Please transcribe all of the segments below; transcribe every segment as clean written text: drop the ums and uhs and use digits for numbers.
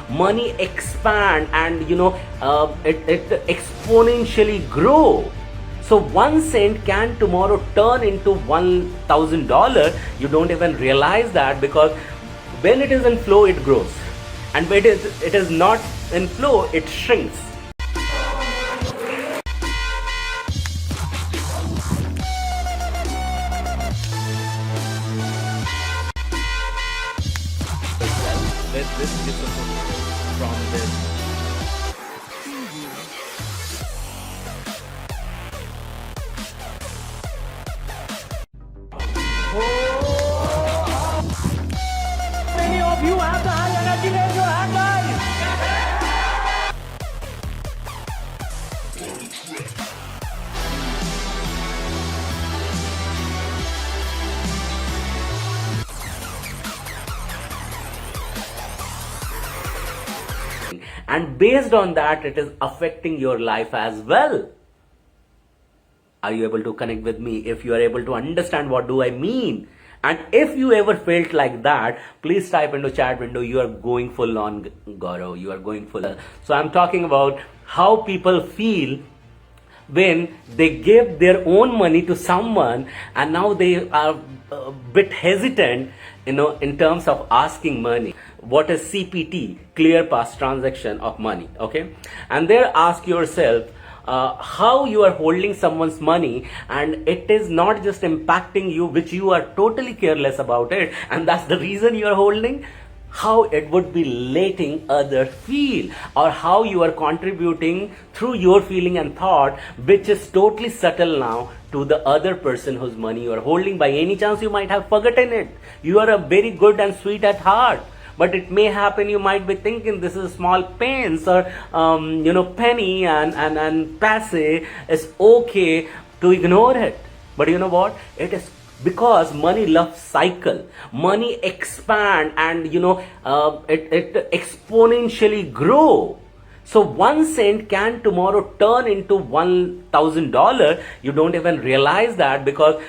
money expand and it exponentially grow. So 1 cent can tomorrow turn into $1,000. You don't even realize that, because when it is in flow, it grows, and when it is not in flow, it shrinks. With this discipline from this. Many of you have the high energy, raise your hand, guys. And based on that, it is affecting your life as well. Are you able to connect with me? If you are able to understand what do I mean, and if you ever felt like that, please type into chat window, you are going full on, Gaurav, you are going full. So I'm talking about how people feel when they give their own money to someone, and now they are a bit hesitant, in terms of asking money. What is CPT? Clear past transaction of money. Okay, and there ask yourself, how you are holding someone's money, and it is not just impacting you, which you are totally careless about it, and that's the reason you are holding. How it would be letting others feel, or how you are contributing through your feeling and thought, which is totally subtle now, to the other person whose money you are holding. By any chance you might have forgotten it. You are a very good and sweet at heart, but it may happen you might be thinking this is small pence, or penny and passe is okay to ignore it. But you know what, it is because money loves cycle. Money expand and it exponentially grow. So 1 cent can tomorrow turn into $1,000. You don't even realize that, because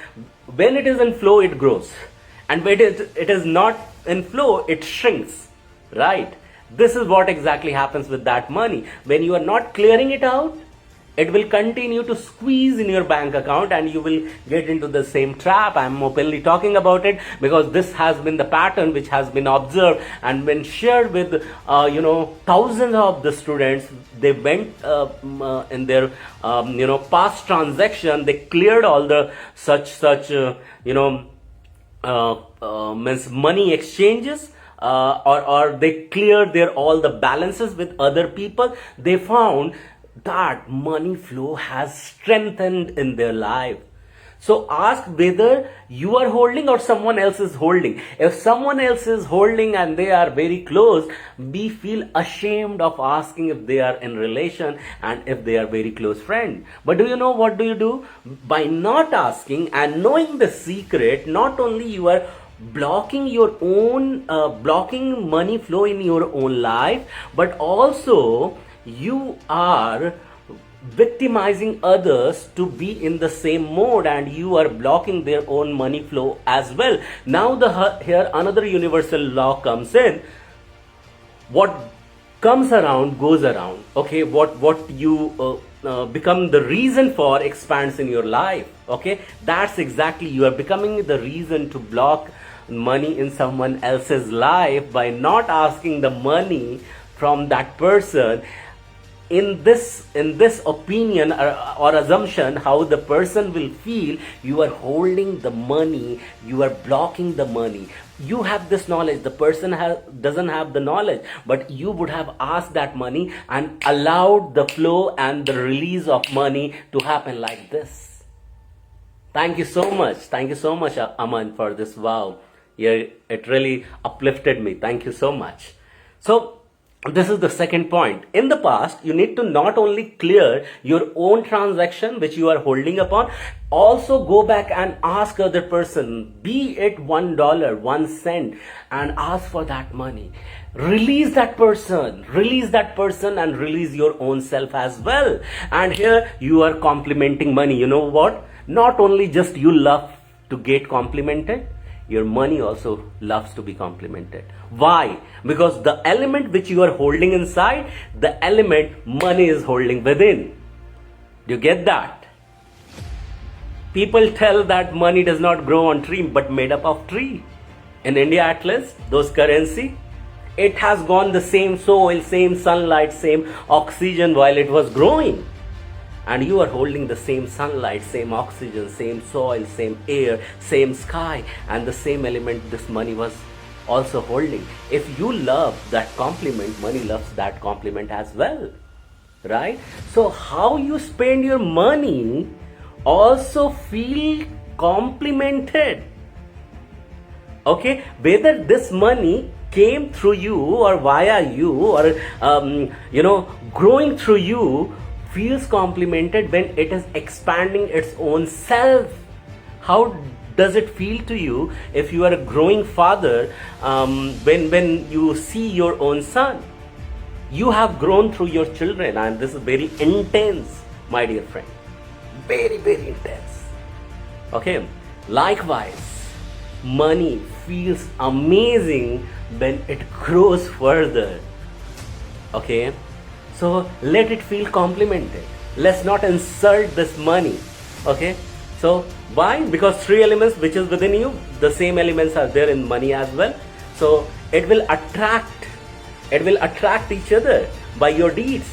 when it is in flow, it grows, and when it is not in flow, it shrinks, right? This is what exactly happens with that money. When you are not clearing it out, it will continue to squeeze in your bank account, and you will get into the same trap. I'm openly talking about it because this has been the pattern which has been observed and been shared with thousands of the students. They went in their past transaction, they cleared all the such means money exchanges, or they cleared their all the balances with other people. They found that money flow has strengthened in their life. So ask whether you are holding or someone else is holding. If someone else is holding and they are very close, we feel ashamed of asking if they are in relation and if they are very close friend. But do you know what do you do? By not asking and knowing the secret, not only you are blocking your own blocking money flow in your own life, but also you are victimizing others to be in the same mode, and you are blocking their own money flow as well. Now here another universal law comes in. What comes around goes around. Okay, what you become the reason for expands in your life. Okay, that's exactly, you are becoming the reason to block money in someone else's life by not asking the money from that person. In this opinion or assumption, how the person will feel, you are holding the money, you are blocking the money. You have this knowledge, the person doesn't have the knowledge, but you would have asked that money and allowed the flow and the release of money to happen like this. Thank you so much, Aman, for this. Wow, yeah, it really uplifted me. Thank you so much. So this is the second point. In the past, you need to not only clear your own transaction which you are holding upon, also go back and ask other person, be it $1, 1 cent, and ask for that money. Release that person and release your own self as well. And here you are complimenting money. You know what? Not only just you love to get complimented, your money also loves to be complimented. Why? Because the element which you are holding inside, the element money is holding within. Do you get that? People tell that money does not grow on tree but made up of tree. In India at least, those currency, it has gone the same soil, same sunlight, same oxygen while it was growing. And you are holding the same sunlight, same oxygen, same soil, same air, same sky, and the same element this money was also holding. If you love that compliment, money loves that compliment as well. Right? So how you spend your money also feel complimented. Okay, whether this money came through you or via you or growing through you feels complimented when it is expanding its own self. How does it feel to you if you are a growing father, when you see your own son? You have grown through your children, and this is very intense, my dear friend. Very, very intense. Okay, likewise, money feels amazing when it grows further. Okay, so let it feel complimented. Let's not insult this money. Okay, so why? Because three elements which is within you, the same elements are there in money as well. So it will attract each other by your deeds.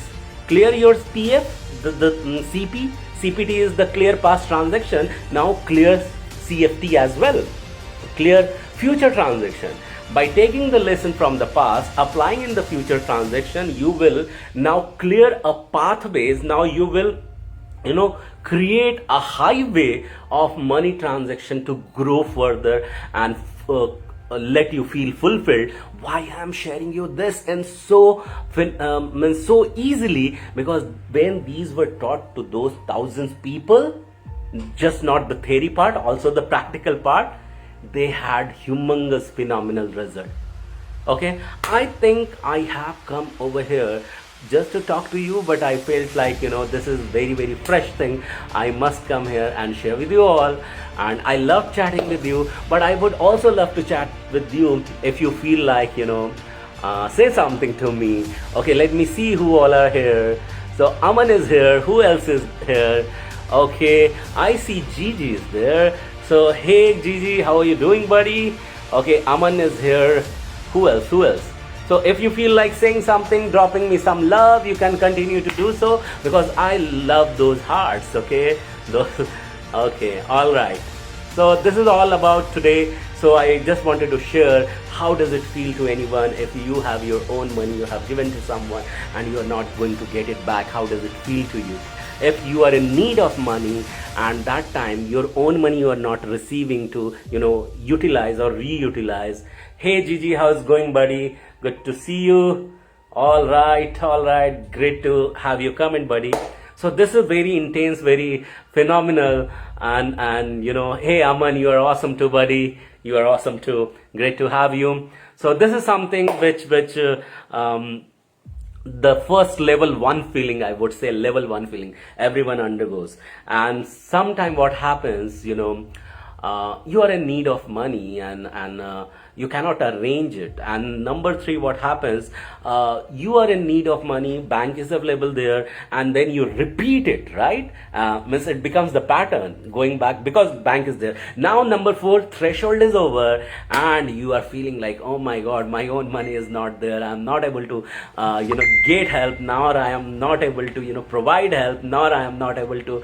Clear your PF, the CP. CPT is the clear past transaction. Now clear CFT as well. Clear future transaction. By taking the lesson from the past, applying in the future transaction, you will now clear a pathways. Now you will, create a highway of money transaction to grow further and let you feel fulfilled. Why I am sharing you this and so easily? Because when these were taught to those thousands people, just not the theory part, also the practical part, they had humongous phenomenal result. Okay, I think I have come over here just to talk to you, but I felt like this is very, very fresh thing. I must come here and share with you all, and I love chatting with you, but I would also love to chat with you if you feel like say something to me. Okay, let me see who all are here. So Aman is here. Who else is here? Okay, I see Gigi is there. So hey Gigi, how are you doing, buddy? Okay, Aman is here. Who else? So if you feel like saying something, dropping me some love, you can continue to do so, because I love those hearts. Okay, okay, all right. So this is all about today. So I just wanted to share, how does it feel to anyone if you have your own money you have given to someone and you are not going to get it back? How does it feel to you? If you are in need of money and that time your own money you are not receiving to utilize or reutilize. Hey Gigi, how's it going, buddy? Good to see you. All right, great to have you come in, buddy. So this is very intense, very phenomenal, and hey Aman, you are awesome too, buddy. You are awesome too. Great to have you. So this is something which the first level 1 feeling, I would say level 1 feeling everyone undergoes. And sometime what happens, you are in need of money and you cannot arrange it. And number 3, what happens, you are in need of money, bank is available there, and then you repeat it, right? Means it becomes the pattern going back because bank is there. Now number 4, threshold is over and you are feeling like, oh my god, my own money is not there. I'm not able to get help, nor I am not able to provide help, nor I am not able to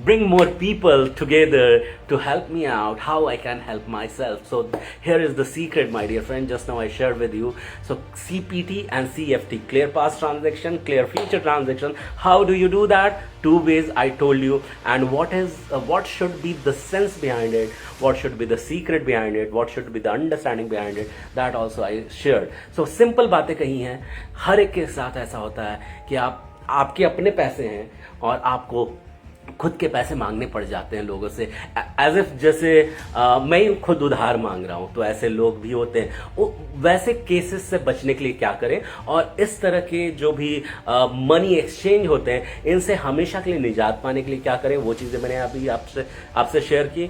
bring more people together to help me out. How I can help myself? So here is the secret, my dear friend, just now I shared with you. So CPT and CFT, clear past transaction, clear future transaction. How do you do that? 2 ways I told you. And what should be the sense behind it, what should be the secret behind it, what should be the understanding behind it, that also I shared. So simple बातें कही हैं. हर एक के साथ ऐसा होता है कि आपके अपने पैसे हैं और आपको खुद के पैसे मांगने पड़ जाते हैं लोगों से, एज इफ जैसे मैं खुद उधार मांग रहा हूं, तो ऐसे लोग भी होते हैं. वैसे केसेस से बचने के लिए क्या करें, और इस तरह के जो भी मनी एक्सचेंज होते हैं, इनसे हमेशा के लिए निजात पाने के लिए क्या करें, वो चीजें मैंने अभी आपसे शेयर की.